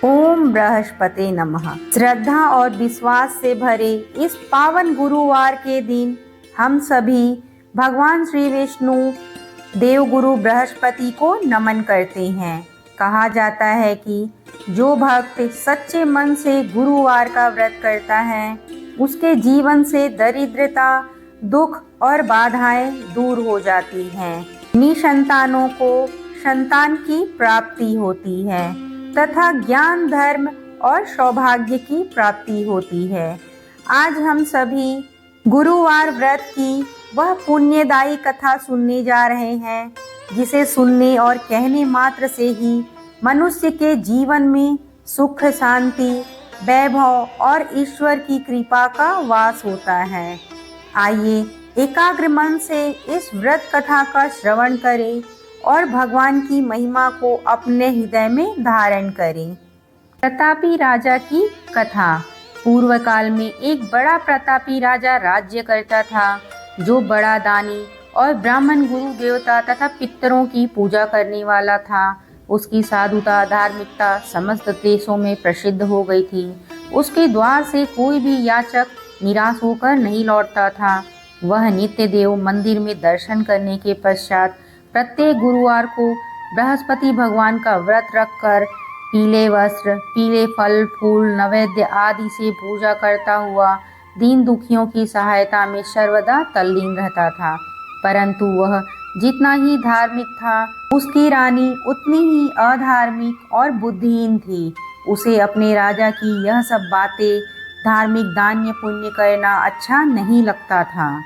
ओम बृहस्पति नमः। श्रद्धा और विश्वास से भरे इस पावन गुरुवार के दिन हम सभी भगवान श्री विष्णु देव गुरु बृहस्पति को नमन करते हैं। कहा जाता है कि जो भक्त सच्चे मन से गुरुवार का व्रत करता है उसके जीवन से दरिद्रता, दुख और बाधाएं दूर हो जाती हैं। निसंतानों को संतान की प्राप्ति होती है तथा ज्ञान, धर्म और सौभाग्य की प्राप्ति होती है। आज हम सभी गुरुवार व्रत की वह पुण्यदायी कथा सुनने जा रहे हैं जिसे सुनने और कहने मात्र से ही मनुष्य के जीवन में सुख, शांति, वैभव और ईश्वर की कृपा का वास होता है। आइए एकाग्र मन से इस व्रत कथा का श्रवण करें और भगवान की महिमा को अपने हृदय में धारण करें। प्रतापी राजा की कथा। पूर्व काल में एक बड़ा प्रतापी राजा राज्य करता था जो बड़ा दानी और ब्राह्मण, गुरु देवता तथा पितरों की पूजा करने वाला था। उसकी साधुता, धार्मिकता समस्त देशों में प्रसिद्ध हो गई थी। उसके द्वार से कोई भी याचक निराश होकर नहीं लौटता था। वह नित्य देव मंदिर में दर्शन करने के पश्चात प्रत्येक गुरुवार को बृहस्पति भगवान का व्रत रखकर पीले वस्त्र, पीले फल, फूल, नैवेद्य आदि से पूजा करता हुआ दीन दुखियों की सहायता में सर्वदा तल्लीन रहता था। परंतु वह जितना ही धार्मिक था, उसकी रानी उतनी ही अधार्मिक और बुद्धिहीन थी। उसे अपने राजा की यह सब बातें, धार्मिक, दान्य, पुण्य करना अच्छा नहीं लगता था।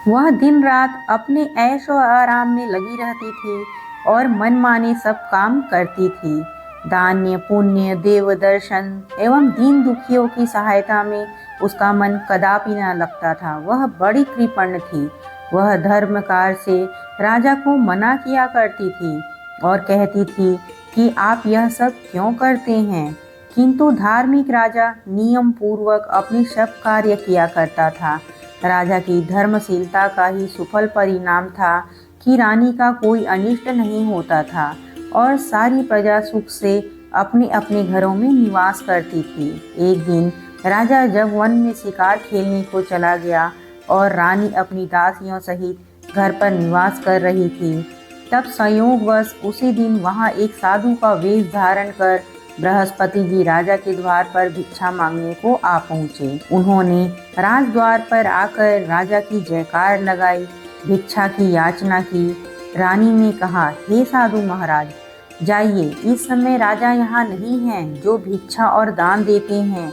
वह दिन रात अपने ऐश और आराम में लगी रहती थी और मनमाने सब काम करती थी। दान्य, पुण्य, देव दर्शन एवं दीन दुखियों की सहायता में उसका मन कदापि न लगता था। वह बड़ी कृपण थी। वह धर्म कार्य से राजा को मना किया करती थी और कहती थी कि आप यह सब क्यों करते हैं, किंतु धार्मिक राजा नियम पूर्वक अपने सब कार्य किया करता था। राजा की धर्मशीलता का ही सुफल परिणाम था कि रानी का कोई अनिष्ट नहीं होता था और सारी प्रजा सुख से अपने अपने घरों में निवास करती थी। एक दिन राजा जब वन में शिकार खेलने को चला गया और रानी अपनी दासियों सहित घर पर निवास कर रही थी, तब संयोगवश उसी दिन वहां एक साधु का वेश धारण कर बृहस्पति जी राजा के द्वार पर भिक्षा मांगने को आ पहुँचे। उन्होंने राजद्वार पर आकर राजा की जयकार लगाई, भिक्षा की याचना की। रानी ने कहा, हे साधु महाराज, जाइए, इस समय राजा यहाँ नहीं हैं जो भिक्षा और दान देते हैं,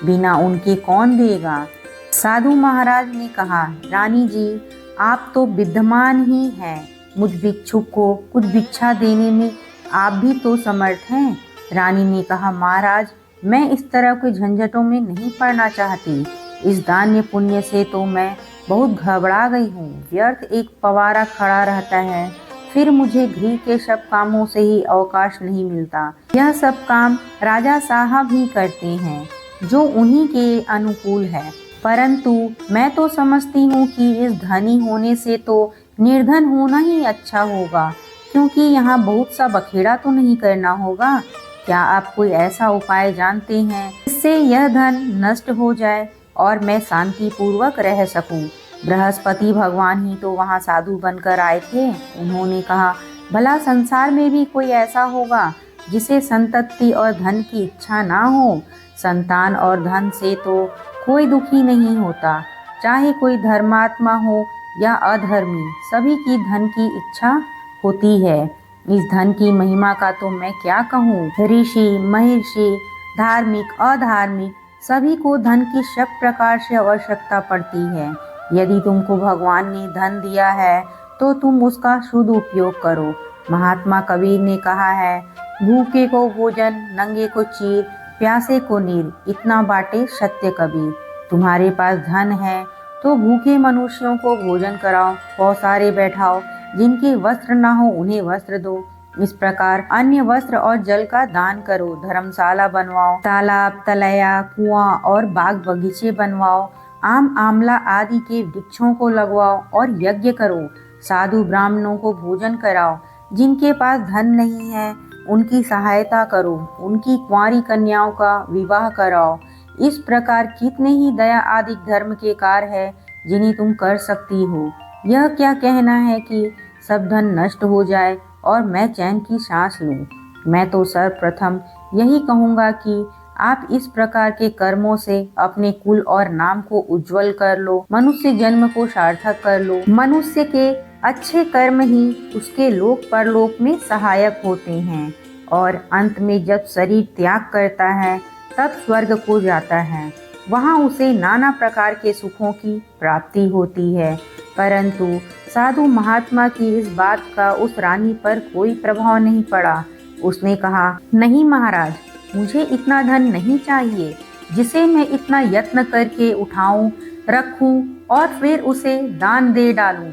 बिना उनके कौन देगा। साधु महाराज ने कहा, रानी जी, आप तो विद्यमान ही हैं, मुझ भिक्षुक को कुछ भिक्षा देने में आप भी तो समर्थ हैं। रानी ने कहा, महाराज, मैं इस तरह के झंझटों में नहीं पड़ना चाहती। इस दान्य पुण्य से तो मैं बहुत घबरा गई हूँ। व्यर्थ एक पवारा खड़ा रहता है, फिर मुझे गृह के सब कामों से ही अवकाश नहीं मिलता। यह सब काम राजा साहब ही करते हैं जो उन्हीं के अनुकूल है, परंतु मैं तो समझती हूँ कि इस धनी होने से तो निर्धन होना ही अच्छा होगा, क्योंकि यहाँ बहुत सा बखेड़ा तो नहीं करना होगा। क्या आप कोई ऐसा उपाय जानते हैं जिससे यह धन नष्ट हो जाए और मैं शांति पूर्वक रह सकूं? बृहस्पति भगवान ही तो वहाँ साधु बनकर आए थे। उन्होंने कहा, भला संसार में भी कोई ऐसा होगा जिसे संतति और धन की इच्छा ना हो। संतान और धन से तो कोई दुखी नहीं होता, चाहे कोई धर्मात्मा हो या अधर्मी, सभी की धन की इच्छा होती है। इस धन की महिमा का तो मैं क्या कहूँ। ऋषि, महर्षि, धार्मिक, अधार्मिक सभी को धन की सब प्रकार से आवश्यकता पड़ती है। यदि तुमको भगवान ने धन दिया है तो तुम उसका शुद्ध उपयोग करो। महात्मा कबीर ने कहा है, भूखे को भोजन, नंगे को चीर, प्यासे को नीर, इतना बाटे सत्य कबीर। तुम्हारे पास धन है तो भूखे मनुष्यों को भोजन कराओ, पौसारे बैठाओ, जिनके वस्त्र ना हो उन्हें वस्त्र दो। इस प्रकार अन्य वस्त्र और जल का दान करो। धर्मशाला बनवाओ, तालाब, तलैया, कुआं और बाग बगीचे बनवाओ। आम, आमला आदि के वृक्षों को लगवाओ और यज्ञ करो। साधु ब्राह्मणों को भोजन कराओ। जिनके पास धन नहीं है उनकी सहायता करो, उनकी कुंवारी कन्याओं का विवाह कराओ। इस प्रकार कितने ही दया आदि धर्म के कार्य है जिन्हें तुम कर सकती हो। यह क्या कहना है कि सब धन नष्ट हो जाए और मैं चैन की सांस लूं। मैं तो सर्वप्रथम यही कहूँगा कि आप इस प्रकार के कर्मों से अपने कुल और नाम को उज्जवल कर लो, मनुष्य जन्म को सार्थक कर लो। मनुष्य के अच्छे कर्म ही उसके लोक परलोक में सहायक होते हैं और अंत में जब शरीर त्याग करता है तब स्वर्ग को जाता है। वहाँ उसे नाना प्रकार के सुखों की प्राप्ति होती है। परंतु साधु महात्मा की इस बात का उस रानी पर कोई प्रभाव नहीं पड़ा। उसने कहा, नहीं महाराज, मुझे इतना धन नहीं चाहिए जिसे मैं इतना यत्न करके उठाऊं, रखूं और फिर उसे दान दे डालूं,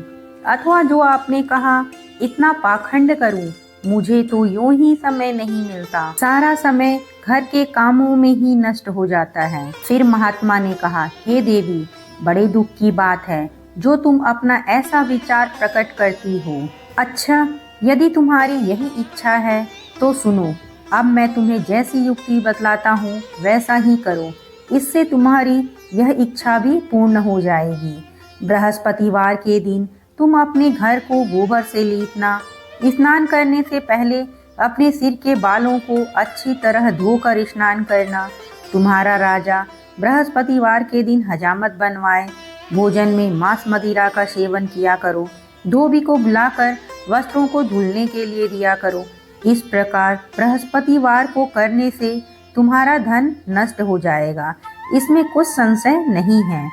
अथवा जो आपने कहा इतना पाखंड करूं। मुझे तो यूं ही समय नहीं मिलता, सारा समय घर के कामों में ही नष्ट हो जाता है। फिर महात्मा ने कहा, हे देवी, बड़े दुख की बात है जो तुम अपना ऐसा विचार प्रकट करती हो। अच्छा, यदि तुम्हारी यही इच्छा है तो सुनो, अब मैं तुम्हें जैसी युक्ति बतलाता हूँ वैसा ही करो, इससे तुम्हारी यह इच्छा भी पूर्ण हो जाएगी। बृहस्पतिवार के दिन तुम अपने घर को गोबर से लीपना, स्नान करने से पहले अपने सिर के बालों को अच्छी तरह धोकर स्नान करना। तुम्हारा राजा बृहस्पतिवार के दिन हजामत बनवाए, भोजन में मांस मदिरा का सेवन किया करो, धोबी को बुलाकर वस्त्रों को धुलने के लिए दिया करो। इस प्रकार बृहस्पतिवार को करने से तुम्हारा धन नष्ट हो जाएगा, इसमें कुछ संशय नहीं है।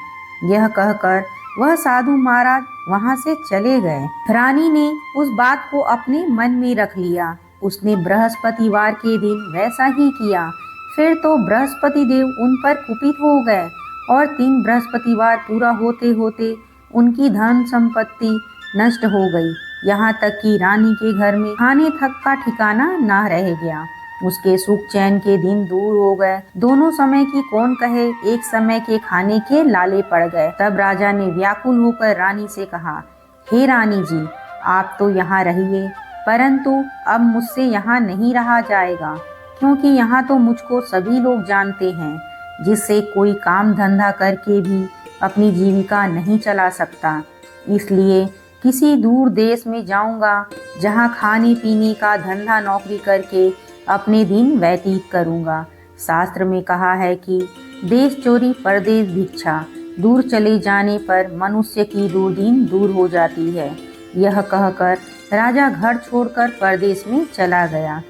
यह कहकर वह साधु महाराज वहां से चले गए। रानी ने उस बात को अपने मन में रख लिया। उसने बृहस्पतिवार के दिन वैसा ही किया। फिर तो बृहस्पति देव उन पर कुपित हो गए और 3 बृहस्पतिवार पूरा होते होते उनकी धन संपत्ति नष्ट हो गई। यहाँ तक कि रानी के घर में खाने तक का ठिकाना ना रह गया। उसके सुख चैन के दिन दूर हो गए। दोनों समय की कौन कहे, एक समय के खाने के लाले पड़ गए। तब राजा ने व्याकुल होकर रानी से कहा, हे रानी जी, आप तो यहाँ रहिए, परंतु अब मुझसे यहाँ नहीं रहा जाएगा, क्योंकि यहाँ तो मुझको सभी लोग जानते हैं, जिससे कोई काम धंधा करके भी अपनी जीविका नहीं चला सकता। इसलिए किसी दूर देश में जाऊंगा, जहाँ खाने पीने का धंधा नौकरी करके अपने दिन व्यतीत करूंगा। शास्त्र में कहा है कि देश चोरी परदेश भिक्षा, दूर चले जाने पर मनुष्य की दुर्दीन दूर हो जाती है। यह कहकर राजा घर छोड़कर परदेश में चला गया,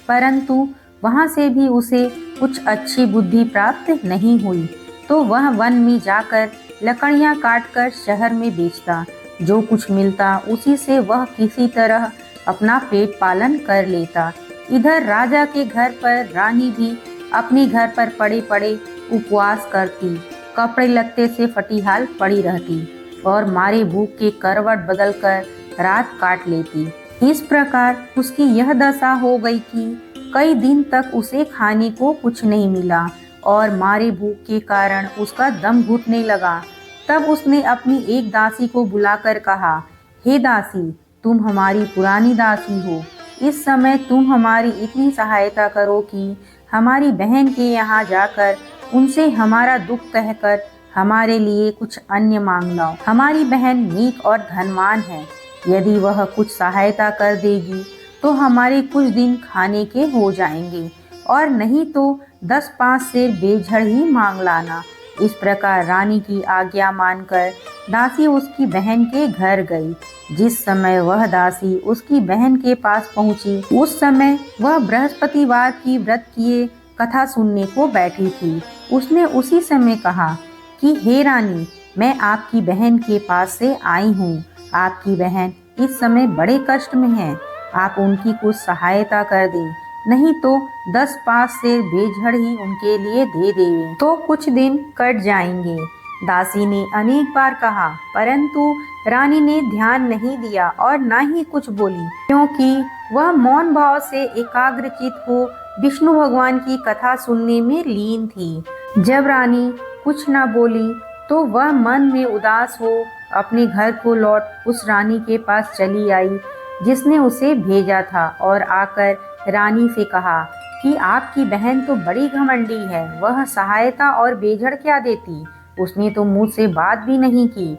परंतु वहां से भी उसे कुछ अच्छी बुद्धि प्राप्त नहीं हुई, तो वह वन में जाकर लकड़ियां काटकर शहर में बेचता। जो कुछ मिलता उसी से वह किसी तरह अपना पेट पालन कर लेता। इधर राजा के घर पर रानी भी अपने घर पर पड़े पड़े उपवास करती, कपड़े लत्ते से फटीहाल पड़ी रहती और मारे भूख के करवट बदलकर रात काट लेती। इस प्रकार उसकी यह दशा हो गई कि कई दिन तक उसे खाने को कुछ नहीं मिला और मारे भूख के कारण उसका दम घुटने लगा। तब उसने अपनी एक दासी को बुलाकर कहा, हे दासी, तुम हमारी पुरानी दासी हो। इस समय तुम हमारी इतनी सहायता करो कि हमारी बहन के यहाँ जाकर उनसे हमारा दुख कहकर हमारे लिए कुछ अन्न मांग लाओ। हमारी बहन नेक और धनवान है, यदि वह कुछ सहायता कर देगी तो हमारे कुछ दिन खाने के हो जाएंगे, और नहीं तो 10-5 सेर बेझड़ ही मांग लाना। इस प्रकार रानी की आज्ञा मानकर दासी उसकी बहन के घर गई। जिस समय वह दासी उसकी बहन के पास पहुंची, उस समय वह बृहस्पतिवार की व्रत किए कथा सुनने को बैठी थी। उसने उसी समय कहा कि हे रानी, मैं आपकी बहन के पास से आई हूँ। आपकी बहन इस समय बड़े कष्ट में है, आप उनकी कुछ सहायता कर दें, नहीं तो 10-5 सेर बेझड़ ही उनके लिए दे देवे तो कुछ दिन कट जाएंगे। दासी ने अनेक बार कहा, परंतु रानी ने ध्यान नहीं दिया और न ही कुछ बोली, क्योंकि वह मौन भाव से एकाग्रचित हो विष्णु भगवान की कथा सुनने में लीन थी। जब रानी कुछ न बोली तो वह मन में उदास हो अपने घर को लौट उस रानी के पास चली आई। जिसने उसे भेजा था और आकर रानी से कहा कि आपकी बहन तो बड़ी घमंडी है, वह सहायता और बेझड़ क्या देती, उसने तो मुझसे बात भी नहीं की।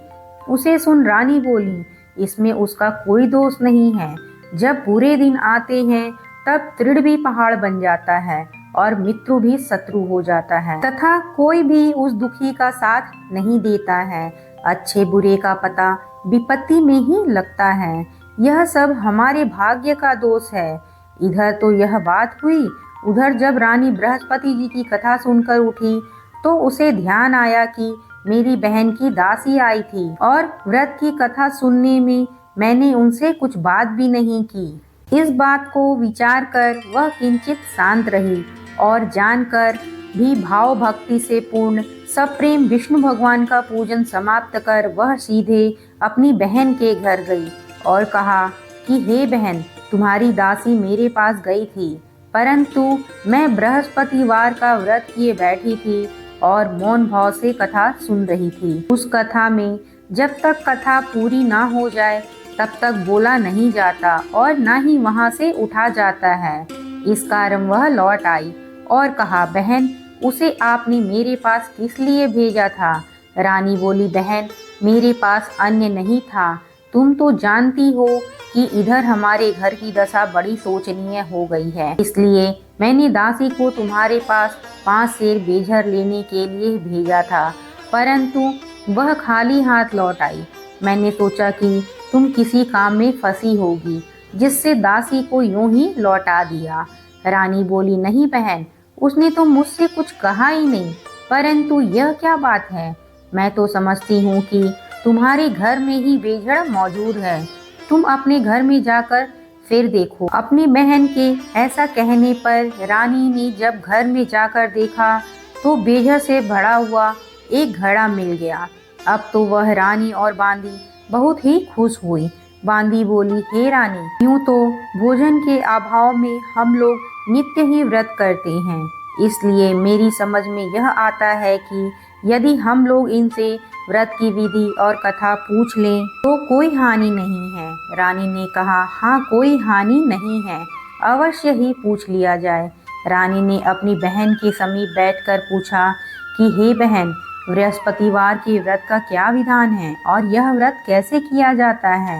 उसे सुन रानी बोली, इसमें उसका कोई दोष नहीं है। जब बुरे दिन आते हैं तब तृण भी पहाड़ बन जाता है और मित्र भी शत्रु हो जाता है, तथा कोई भी उस दुखी का साथ नहीं देता है। अच्छे बुरे का पता विपत्ति में ही लगता है। यह सब हमारे भाग्य का दोष है। इधर तो यह बात हुई, उधर जब रानी बृहस्पति जी की कथा सुनकर उठी तो उसे ध्यान आया कि मेरी बहन की दासी आई थी और व्रत की कथा सुनने में मैंने उनसे कुछ बात भी नहीं की। इस बात को विचार कर वह किंचित शांत रही और जानकर भी भाव भक्ति से पूर्ण सप्रेम विष्णु भगवान का पूजन समाप्त कर वह सीधे अपनी बहन के घर गई और कहा कि हे बहन, तुम्हारी दासी मेरे पास गई थी, परंतु मैं बृहस्पतिवार का व्रत किए बैठी थी और मौन भाव से कथा सुन रही थी। उस कथा में जब तक कथा पूरी ना हो जाए तब तक बोला नहीं जाता और न ही वहां से उठा जाता है। इस कारण वह लौट आई और कहा, बहन, उसे आपने मेरे पास किस लिए भेजा था? रानी बोली, बहन, मेरे पास अन्य नहीं था। तुम तो जानती हो कि इधर हमारे घर की दशा बड़ी शोचनीय हो गई है, इसलिए मैंने दासी को तुम्हारे पास 5 सेर बेझर लेने के लिए भेजा था, परंतु वह खाली हाथ लौट आई। मैंने सोचा कि तुम किसी काम में फंसी होगी, जिससे दासी को यूं ही लौटा दिया। रानी बोली, नहीं बहन, उसने तो मुझसे कुछ कहा ही नहीं, परंतु यह क्या बात है? मैं तो समझती हूँ कि तुम्हारे घर में ही बेझड़ मौजूद है। तुम अपने घर में जाकर फिर देखो। अपनी बहन के ऐसा कहने पर रानी ने जब घर में जाकर देखा तो बेझड़ से भरा हुआ एक घड़ा मिल गया। अब तो वह रानी और बांदी बहुत ही खुश हुई। बांदी बोली, हे रानी, यूं तो भोजन के अभाव में हम लोग नित्य ही व्रत करते हैं, इसलिए मेरी समझ में यह आता है कि यदि हम लोग इनसे व्रत की विधि और कथा पूछ लें तो कोई हानि नहीं है। रानी ने कहा, हाँ, कोई हानि नहीं है, अवश्य ही पूछ लिया जाए। रानी ने अपनी बहन के समीप बैठकर पूछा कि हे बहन, बृहस्पतिवार के व्रत का क्या विधान है और यह व्रत कैसे किया जाता है?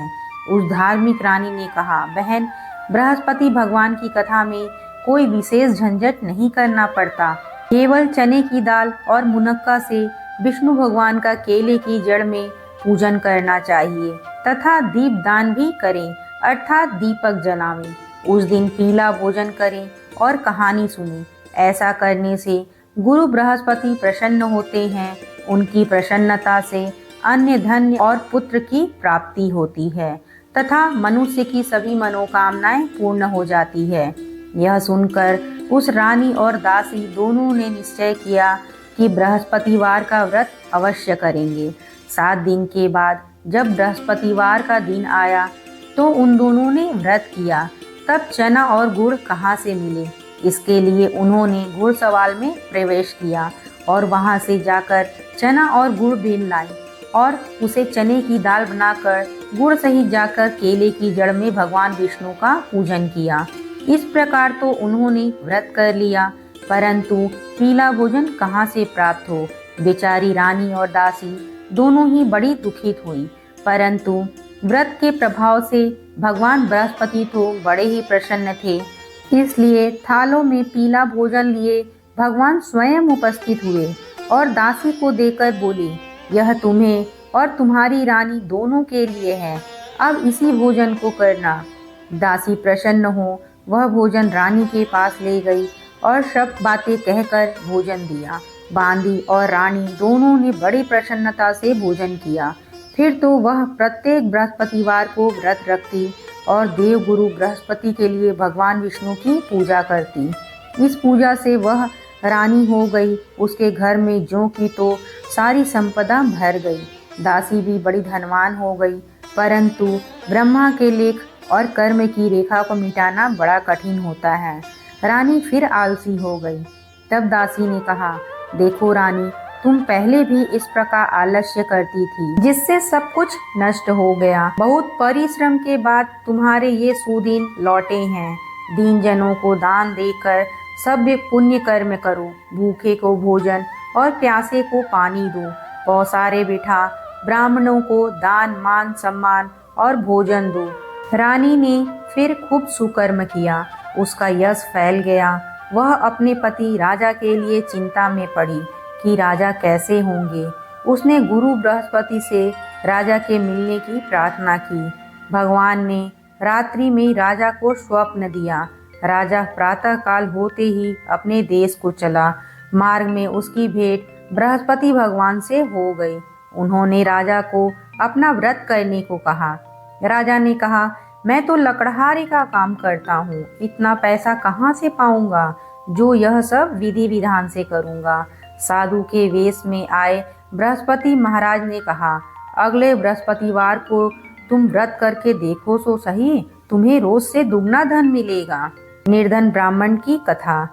उस धार्मिक रानी ने कहा, बहन, बृहस्पति भगवान की कथा में कोई विशेष झंझट नहीं करना पड़ता। केवल चने की दाल और मुनक्का से विष्णु भगवान का केले की जड़ में पूजन करना चाहिए तथा दीप दान भी करें, अर्थात दीपक जलावें। उस दिन पीला भोजन करें और कहानी सुनें। ऐसा करने से गुरु बृहस्पति प्रसन्न होते हैं। उनकी प्रसन्नता से अन्य धन और पुत्र की प्राप्ति होती है तथा मनुष्य की सभी मनोकामनाएं पूर्ण हो जाती है। यह सुनकर उस रानी और दासी दोनों ने निश्चय किया कि बृहस्पतिवार का व्रत अवश्य करेंगे। 7 दिन के बाद जब बृहस्पतिवार का दिन आया तो उन दोनों ने व्रत किया। तब चना और गुड़ कहाँ से मिले, इसके लिए उन्होंने घुड़सवाल में प्रवेश किया और वहां से जाकर चना और गुड़ बीन लाई और उसे चने की दाल बनाकर गुड़ सहित जाकर केले की जड़ में भगवान विष्णु का पूजन किया। इस प्रकार तो उन्होंने व्रत कर लिया, परंतु पीला भोजन कहाँ से प्राप्त हो? बेचारी रानी और दासी दोनों ही बड़ी दुखित हुई, परंतु व्रत के प्रभाव से भगवान बृहस्पति तो बड़े ही प्रसन्न थे, इसलिए थालों में पीला भोजन लिए भगवान स्वयं उपस्थित हुए और दासी को देकर बोले, यह तुम्हें और तुम्हारी रानी दोनों के लिए है, अब इसी भोजन को करना। दासी प्रसन्न हो वह भोजन रानी के पास ले गई और सब बातें कहकर भोजन दिया। बांदी और रानी दोनों ने बड़ी प्रसन्नता से भोजन किया। फिर तो वह प्रत्येक बृहस्पतिवार को व्रत रखती और देव गुरु बृहस्पति के लिए भगवान विष्णु की पूजा करती। इस पूजा से वह रानी हो गई। उसके घर में ज्यों की तो सारी संपदा भर गई। दासी भी बड़ी धनवान हो गई, परंतु ब्रह्मा के लेख और कर्म की रेखा को मिटाना बड़ा कठिन होता है। रानी फिर आलसी हो गई। तब दासी ने कहा, देखो रानी, तुम पहले भी इस प्रकार आलस्य करती थी, जिससे सब कुछ नष्ट हो गया। बहुत परिश्रम के बाद तुम्हारे ये सुदिन लौटे हैं। दीन जनों को दान देकर सभ्य पुण्य कर्म करो, भूखे को भोजन और प्यासे को पानी दो, पौसारे बिठा ब्राह्मणों को दान मान सम्मान और भोजन दो। रानी ने फिर खूब सुकर्म किया, उसका यश फैल गया। वह अपने पति राजा के लिए चिंता में पड़ी कि राजा कैसे होंगे। उसने गुरु बृहस्पति से राजा के मिलने की प्रार्थना की। भगवान ने रात्रि में राजा को स्वप्न दिया। राजा प्रातः काल होते ही अपने देश को चला। मार्ग में उसकी भेंट बृहस्पति भगवान से हो गई। उन्होंने राजा को अपना व्रत करने को कहा। राजा ने कहा, मैं तो लकड़हारे का काम करता हूँ, इतना पैसा कहाँ से पाऊंगा जो यह सब विधि विधान से करूँगा। साधु के वेश में आए बृहस्पति महाराज ने कहा, अगले बृहस्पतिवार को तुम व्रत करके देखो तो सही, तुम्हें रोज से दुगना धन मिलेगा। निर्धन ब्राह्मण की कथा।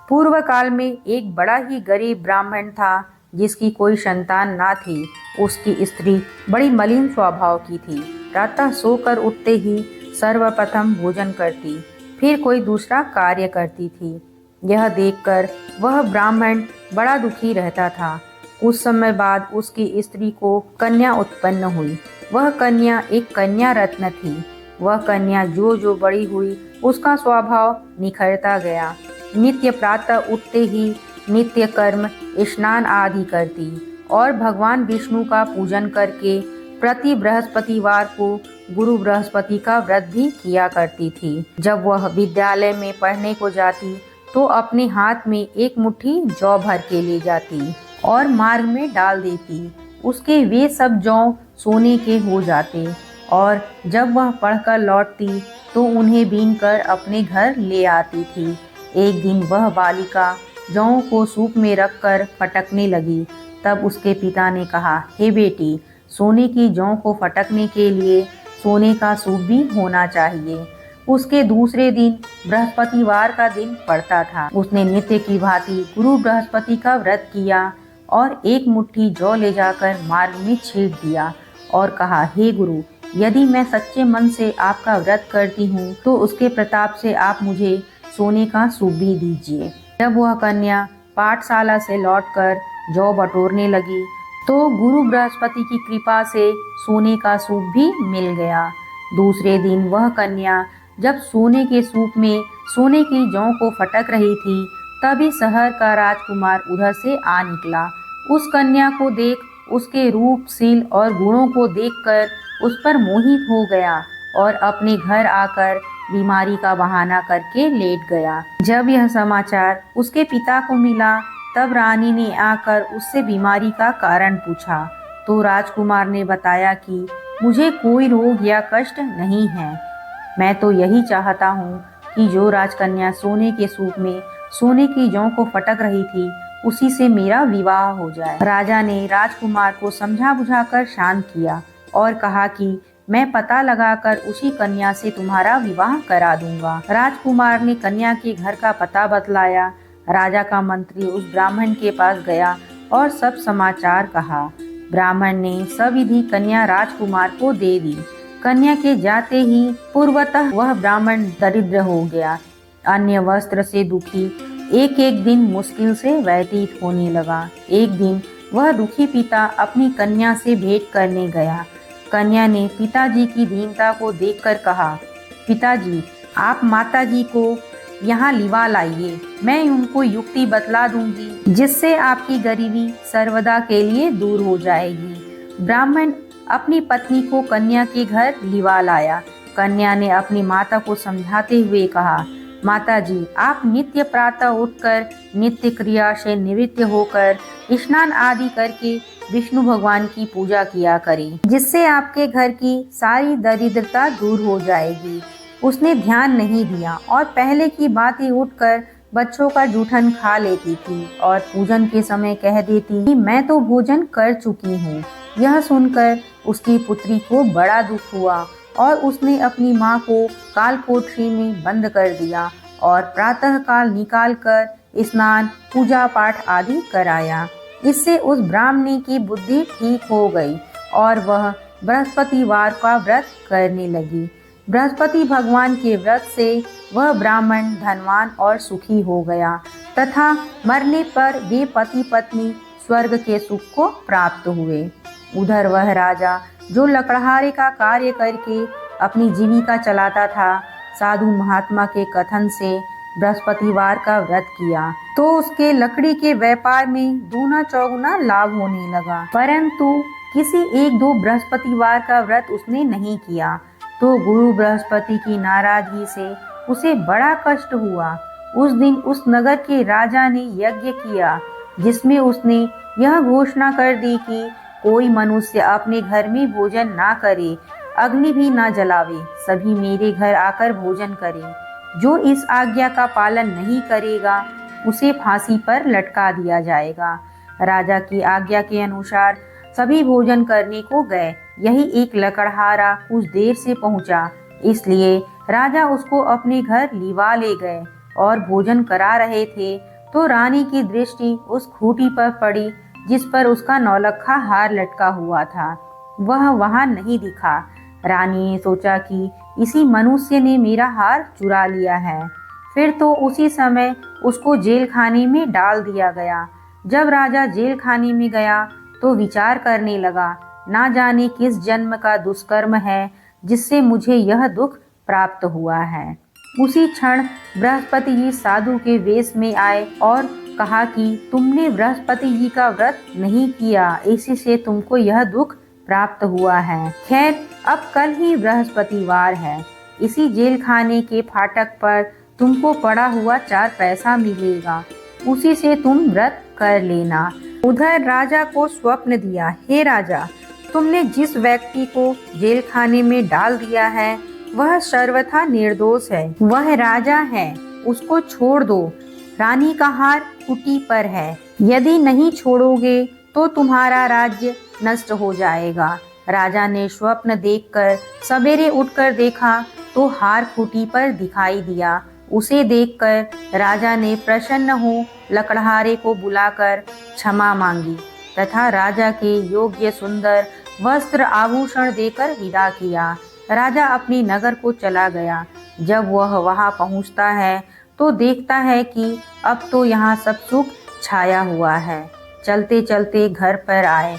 पूर्व काल में एक बड़ा ही गरीब ब्राह्मण था, जिसकी कोई संतान ना थी। उसकी स्त्री बड़ी मलिन स्वभाव की थी। प्रातः सोकर उठते ही सर्वप्रथम भोजन करती, फिर कोई दूसरा कार्य करती थी। यह देखकर वह ब्राह्मण बड़ा दुखी रहता था। कुछ समय बाद उसकी स्त्री को कन्या उत्पन्न हुई। वह कन्या एक कन्या रत्न थी। वह कन्या जो जो बड़ी हुई, उसका स्वभाव निखरता गया। नित्य प्रातः उठते ही नित्य कर्म स्नान आदि करती और भगवान विष्णु का पूजन करके प्रति बृहस्पतिवार को गुरु बृहस्पति का व्रत भी किया करती थी। जब वह विद्यालय में पढ़ने को जाती तो अपने हाथ में एक मुट्ठी जौ भर के ले जाती और मार्ग में डाल देती। उसके वे सब जौ सोने के हो जाते और जब वह पढ़कर लौटती तो उन्हें बीनकर अपने घर ले आती थी। एक दिन वह बालिका जौ को सूप में रखकर फटकने लगी। तब उसके पिता ने कहा, हे बेटी, सोने की जौ को फटकने के लिए सोने का सूप भी होना चाहिए। उसके दूसरे दिन बृहस्पतिवार का दिन पड़ता था। उसने नित्य की भांति गुरु बृहस्पति का व्रत किया और एक मुट्ठी जौ ले जाकर मार्ग में छींट दिया और कहा, हे गुरु, यदि मैं सच्चे मन से आपका व्रत करती हूँ तो उसके प्रताप से आप मुझे सोने का सूप भी दीजिए। जब वह कन्या पाठशाला से लौटकर जौ बटोरने लगी तो गुरु बृहस्पति की कृपा से सोने का सूप भी मिल गया। दूसरे दिन वह कन्या जब सोने के सूप में सोने की जौ को फटक रही थी, तभी शहर का राजकुमार उधर से आ निकला। उस कन्या को देख उसके रूप, शील और गुणों को देखकर उस पर मोहित हो गया और अपने घर आकर बीमारी का बहाना करके लेट गया। जब यह समाचार उसके पिता को मिला तब रानी ने आकर उससे बीमारी का कारण पूछा तो राजकुमार ने बताया कि मुझे कोई रोग या कष्ट नहीं है। मैं तो यही चाहता हूँ कि जो राजकन्या सोने के सूप में सोने की जौ को फटक रही थी उसी से मेरा विवाह हो जाए। राजा ने राजकुमार को समझा बुझाकर शांत किया और कहा कि मैं पता लगाकर उसी कन्या से तुम्हारा विवाह करा दूंगा। राजकुमार ने कन्या के घर का पता बतलाया। राजा का मंत्री उस ब्राह्मण के पास गया और सब समाचार कहा। ब्राह्मण ने सविधि कन्या राजकुमार को दे दी। कन्या के जाते ही पूर्वतः वह ब्राह्मण दरिद्र हो गया। अन्य वस्त्र से दुखी एक एक दिन मुश्किल से व्यतीत होने लगा। एक दिन वह दुखी पिता अपनी कन्या से भेंट करने गया। कन्या ने पिताजी की दीनता को देखकर कहा, पिताजी, आप माताजी को यहाँ लिवा लाइए, मैं उनको युक्ति बतला दूंगी जिससे आपकी गरीबी सर्वदा के लिए दूर हो जाएगी। ब्राह्मण अपनी पत्नी को कन्या के घर लिवा लाया। कन्या ने अपनी माता को समझाते हुए कहा, माताजी, आप नित्य प्रातः उठकर नित्य क्रिया से निवृत्त होकर स्नान आदि करके विष्णु भगवान की पूजा किया करें, जिससे आपके घर की सारी दरिद्रता दूर हो जाएगी। उसने ध्यान नहीं दिया और पहले की बातें उठकर बच्चों का जूठन खा लेती थी और पूजन के समय कह देती कि मैं तो भोजन कर चुकी हूँ। यह सुनकर उसकी पुत्री को बड़ा दुख हुआ और उसने अपनी माँ को कालकोठरी में बंद कर दिया और प्रातः काल निकाल कर स्नान, पूजा पाठ आदि कराया। इससे उस ब्राह्मणी की बुद्धि ठीक हो गई और वह बृहस्पतिवार का व्रत करने लगी। बृहस्पति भगवान के व्रत से वह ब्राह्मण धनवान और सुखी हो गया तथा मरने पर वे पति पत्नी स्वर्ग के सुख को प्राप्त हुए। उधर वह राजा जो लकड़हारे का कार्य करके अपनी जीविका चलाता था, साधु महात्मा के कथन से बृहस्पतिवार का व्रत किया तो उसके लकड़ी के व्यापार में दूना चौगुना लाभ होने लगा। परंतु किसी एक दो बृहस्पतिवार का व्रत उसने नहीं किया तो गुरु बृहस्पति की नाराजगी से उसे बड़ा कष्ट हुआ। उस दिन उस नगर के राजा ने यज्ञ किया जिसमें उसने यह घोषणा कर दी कि कोई मनुष्य अपने घर में भोजन ना करे, अग्नि भी ना जलावे, सभी मेरे घर आकर भोजन करें। जो इस आज्ञा का पालन नहीं करेगा उसे फांसी पर लटका दिया जाएगा। राजा की आज्ञा के अनुसार सभी भोजन करने को गए। यही एक लकड़हारा कुछ देर से पहुंचा, इसलिए राजा उसको अपने घर लिवा ले गए और भोजन करा रहे थे तो रानी की दृष्टि उस खूंटी पर पड़ी जिस पर उसका नौलखा हार लटका हुआ था। वह वहां नहीं दिखा। रानी ने सोचा कि इसी मनुष्य ने मेरा हार चुरा लिया है। फिर तो उसी समय उसको जेल खाने में डाल दिया गया। जब राजा जेल खाने में गया तो विचार करने लगा, ना जाने किस जन्म का दुष्कर्म है जिससे मुझे यह दुख प्राप्त हुआ है। उसी क्षण बृहस्पति जी साधु के वेश में आए और कहा कि तुमने बृहस्पति जी का व्रत नहीं किया, इसी से तुमको यह दुख प्राप्त हुआ है। खैर, अब कल ही बृहस्पतिवार है। इसी जेल खाने के फाटक पर तुमको पड़ा हुआ 4 पैसा मिलेगा, उसी से तुम व्रत कर लेना। उधर राजा को स्वप्न दिया, हे राजा, तुमने जिस व्यक्ति को जेल खाने में डाल दिया है वह सर्वथा निर्दोष है। वह राजा है, उसको छोड़ दो। रानी का हार कुटी पर है, यदि नहीं छोड़ोगे तो तुम्हारा राज्य नष्ट हो जाएगा। राजा ने स्वप्न देखकर सवेरे उठकर देखा तो हार खूंटी पर दिखाई दिया। उसे देखकर राजा ने प्रसन्न हो लकड़हारे को बुलाकर क्षमा मांगी तथा राजा के योग्य सुंदर वस्त्र आभूषण देकर विदा किया। राजा अपने नगर को चला गया। जब वह वहां पहुंचता है तो देखता है कि अब तो यहाँ सब सुख छाया हुआ है। चलते चलते घर पर आए।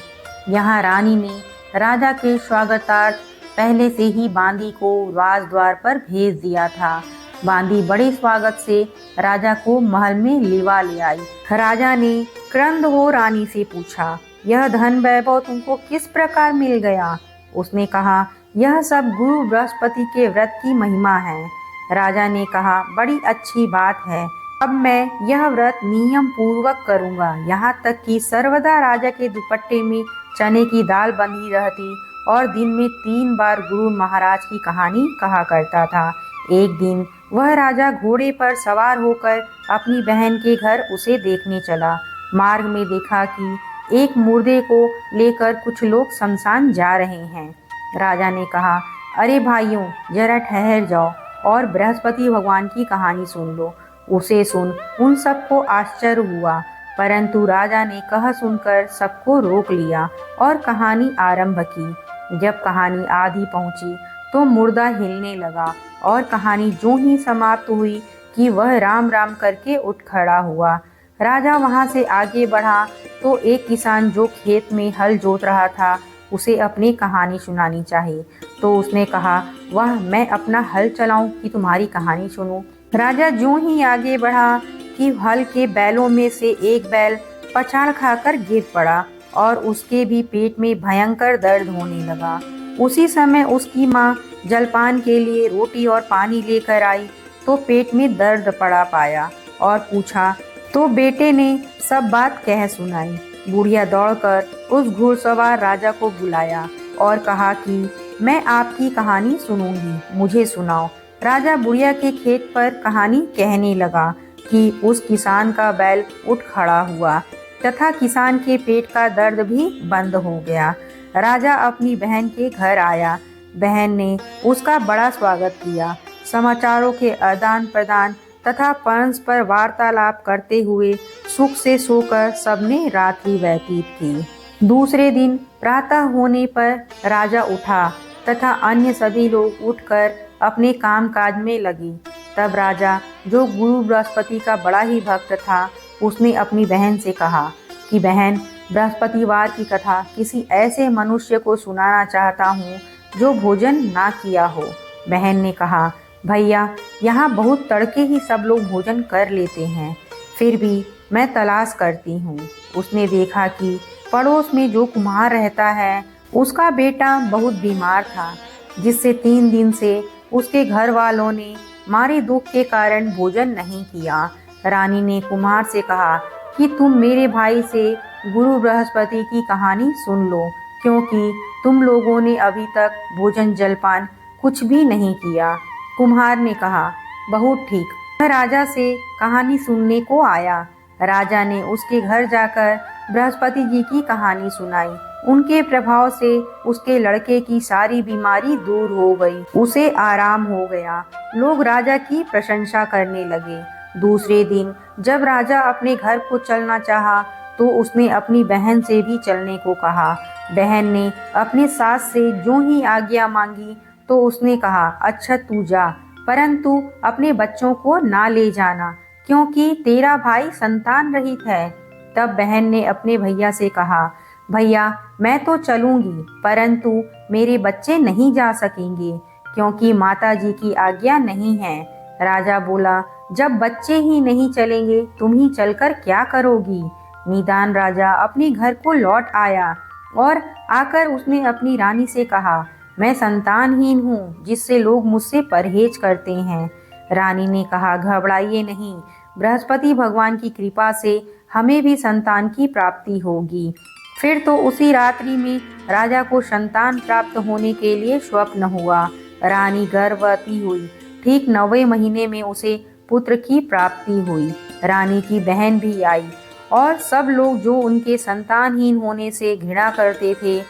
यहाँ रानी ने राजा के स्वागतार्थ पहले से ही बांदी को राजद्वार पर भेज दिया था। बांदी बड़े स्वागत से राजा को महल में लिवा ले आई। राजा ने क्रंद हो रानी से पूछा, यह धन वैभव तुमको किस प्रकार मिल गया? उसने कहा, यह सब गुरु बृहस्पति के व्रत की महिमा है। राजा ने कहा, बड़ी अच्छी बात है, अब मैं यह व्रत नियम पूर्वक करूंगा। यहाँ तक कि सर्वदा राजा के दुपट्टे में चने की दाल बंधी रहती और दिन में 3 बार गुरु महाराज की कहानी कहा करता था। एक दिन वह राजा घोड़े पर सवार होकर अपनी बहन के घर उसे देखने चला। मार्ग में देखा कि एक मुर्दे को लेकर कुछ लोग शमशान जा रहे हैं। राजा ने कहा, अरे भाइयों, जरा ठहर जाओ और बृहस्पति भगवान की कहानी सुन लो। उसे सुन उन सबको आश्चर्य हुआ, परंतु राजा ने कह सुनकर सबको रोक लिया और कहानी आरंभ की। जब कहानी आधी पहुंची तो मुर्दा हिलने लगा और कहानी जो ही समाप्त हुई कि वह राम राम करके उठ खड़ा हुआ। राजा वहां से आगे बढ़ा तो एक किसान जो खेत में हल जोत रहा था उसे अपनी कहानी सुनानी चाहिए। तो उसने कहा, वह मैं अपना हल चलाऊं कि तुम्हारी कहानी सुनूं? राजा जो ही आगे बढ़ा कि हल के बैलों में से एक बैल पछाड़ खाकर गिर पड़ा और उसके भी पेट में भयंकर दर्द होने लगा। उसी समय उसकी माँ जलपान के लिए रोटी और पानी लेकर आई तो पेट में दर्द पड़ा पाया और पूछा तो बेटे ने सब बात कह सुनाई। बुढ़िया दौड़कर उस घुड़सवार राजा को बुलाया और कहा कि मैं आपकी कहानी सुनूंगी, मुझे सुनाओ। राजा बुढ़िया के खेत पर कहानी कहने लगा कि उस किसान का बैल उठ खड़ा हुआ तथा किसान के पेट का दर्द भी बंद हो गया। राजा अपनी बहन के घर आया। बहन ने उसका बड़ा स्वागत किया। समाचारों के आदान प्रदान तथा परस्पर वार्तालाप करते हुए सुख से सोकर सबने रात्रि व्यतीत की। दूसरे दिन प्रातः होने पर राजा उठा तथा अन्य सभी लोग उठकर अपने कामकाज में लगे। तब राजा, जो गुरु बृहस्पति का बड़ा ही भक्त था, उसने अपनी बहन से कहा कि बहन, बृहस्पतिवार की कथा किसी ऐसे मनुष्य को सुनाना चाहता हूँ जो भोजन ना किया हो। बहन ने कहा, भैया, यहाँ बहुत तड़के ही सब लोग भोजन कर लेते हैं, फिर भी मैं तलाश करती हूँ। उसने देखा कि पड़ोस में जो कुम्हार रहता है उसका बेटा बहुत बीमार था, जिससे 3 दिन से उसके घर वालों ने मारे दुख के कारण भोजन नहीं किया। रानी ने कुम्हार से कहा कि तुम मेरे भाई से गुरु बृहस्पति की कहानी सुन लो, क्योंकि तुम लोगों ने अभी तक भोजन जलपान कुछ भी नहीं किया। कुम्हार ने कहा, बहुत ठीक, मैं राजा से कहानी सुनने को आया। राजा ने उसके घर जाकर बृहस्पति जी की कहानी सुनाई। उनके प्रभाव से उसके लड़के की सारी बीमारी दूर हो गई, उसे आराम हो गया। लोग राजा की प्रशंसा करने लगे। दूसरे दिन जब राजा अपने घर को चलना चाहा तो उसने अपनी बहन से भी चलने को कहा। बहन ने अपने सास से जो ही आज्ञा मांगी तो उसने कहा, अच्छा तू जा, परंतु अपने बच्चों को ना ले जाना, क्योंकि तेरा भाई संतान रहित है। तब बहन ने अपने भैया से कहा, भैया, मैं तो चलूंगी, परंतु मेरे बच्चे नहीं जा सकेंगे, क्योंकि माता जी की आज्ञा नहीं है। राजा बोला, जब बच्चे ही नहीं चलेंगे तुम ही चलकर क्या करोगी। निदान राजा अपने घर को लौट आया और आकर उसने अपनी रानी से कहा, मैं संतानहीन हूँ, जिससे लोग मुझसे परहेज करते हैं। रानी ने कहा, घबराइए नहीं, बृहस्पति भगवान की कृपा से हमें भी संतान की प्राप्ति होगी। फिर तो उसी रात्रि में राजा को संतान प्राप्त होने के लिए स्वप्न हुआ। रानी गर्भवती हुई। ठीक 9वें महीने में उसे पुत्र की प्राप्ति हुई। रानी की बहन भी आई और सब लोग जो उनके संतानहीन होने से घृणा करते थे,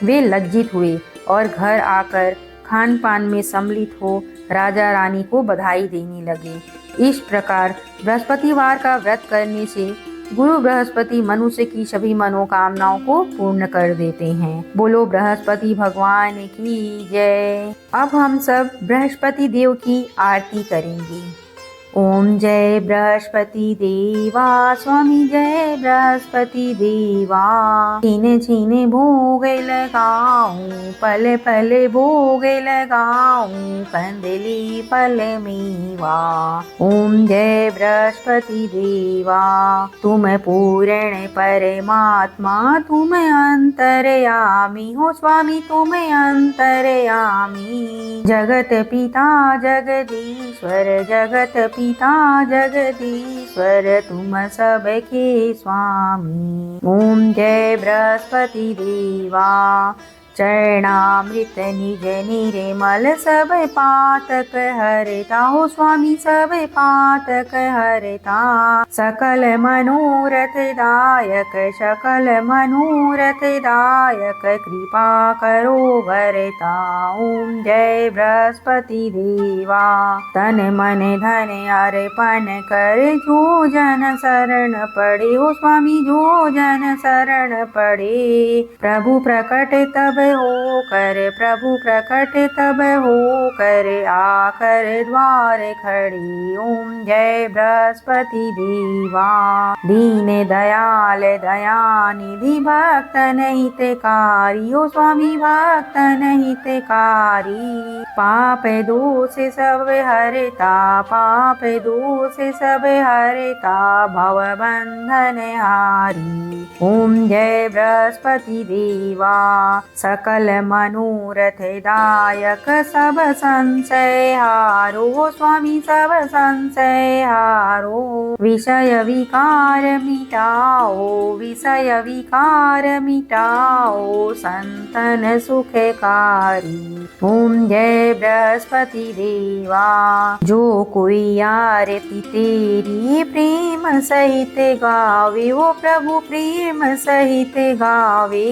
वे लज्जित हुए और घर आकर खान पान में सम्मिलित हो राजा रानी को बधाई देने लगे। इस प्रकार बृहस्पतिवार का व्रत करने से गुरु बृहस्पति मनुष्य की सभी मनोकामनाओं को पूर्ण कर देते हैं। बोलो बृहस्पति भगवान की जय। अब हम सब बृहस्पति देव की आरती करेंगे। ओम जय बृहस्पति देवा, स्वामी जय बृहस्पति देवा। छीने छीने भोग लगाऊं, पल पल भोग लगाऊं, कंदली फल मेवा। ओम जय बृहस्पति देवा, तुम पूर्ण परमात्मा, तुम अंतर्यामी हो स्वामी, तुम अंतर्यामी। जगत पिता जगदीश्वर, जगत पिता जगदीश्वर, तुम सबके स्वामी। ओम जय बृहस्पति देवा, चरणामृत निज निर्मल, सब पातक हरता हो स्वामी, सब पातक हरता। सकल मनोरथ दायक, सकल मनोरथ दायक, कृपा करो भरता। ओम जय बृहस्पति देवा, तन मन धन अर्पण कर, जो जन शरण पड़े हो स्वामी, जो जन शरण पड़े। प्रभु प्रकट तब हो कर, प्रभु प्रकट तब हो कर, आकर द्वार खड़े। ओम जय बृहस्पति देवा, दीन दयाल दयानिधि, भक्त हितकारी हो स्वामी, भक्त हितकारी। पाप दोष सब हरता, पाप दोष सब हरता, भव बंधन हारी। ओम जय बृहस्पति देवा, सकल मनोरथ दायक, सब संशय हारो स्वामी, सब संशय हारो। विषय विकार मिटाओ, विषय विकार मिटाओ, संतन सुखकारी। ओम जय बृहस्पति देवा। जो कोई आरती तेरी प्रेम सहित गावे, वो प्रभु प्रेम सहित गावे।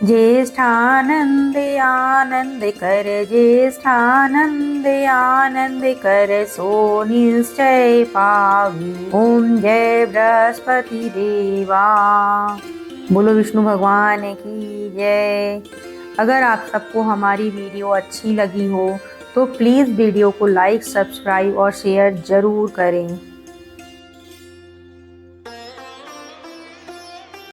ज्येष्ठानंद आनंद कर, ज्येष्ठानंद आनंद कर, सो निश्चय पावे। ओम जय बृहस्पति देवा। बोलो विष्णु भगवान की जय। अगर आप सबको हमारी वीडियो अच्छी लगी हो तो प्लीज़ वीडियो को लाइक, सब्सक्राइब और शेयर ज़रूर करें।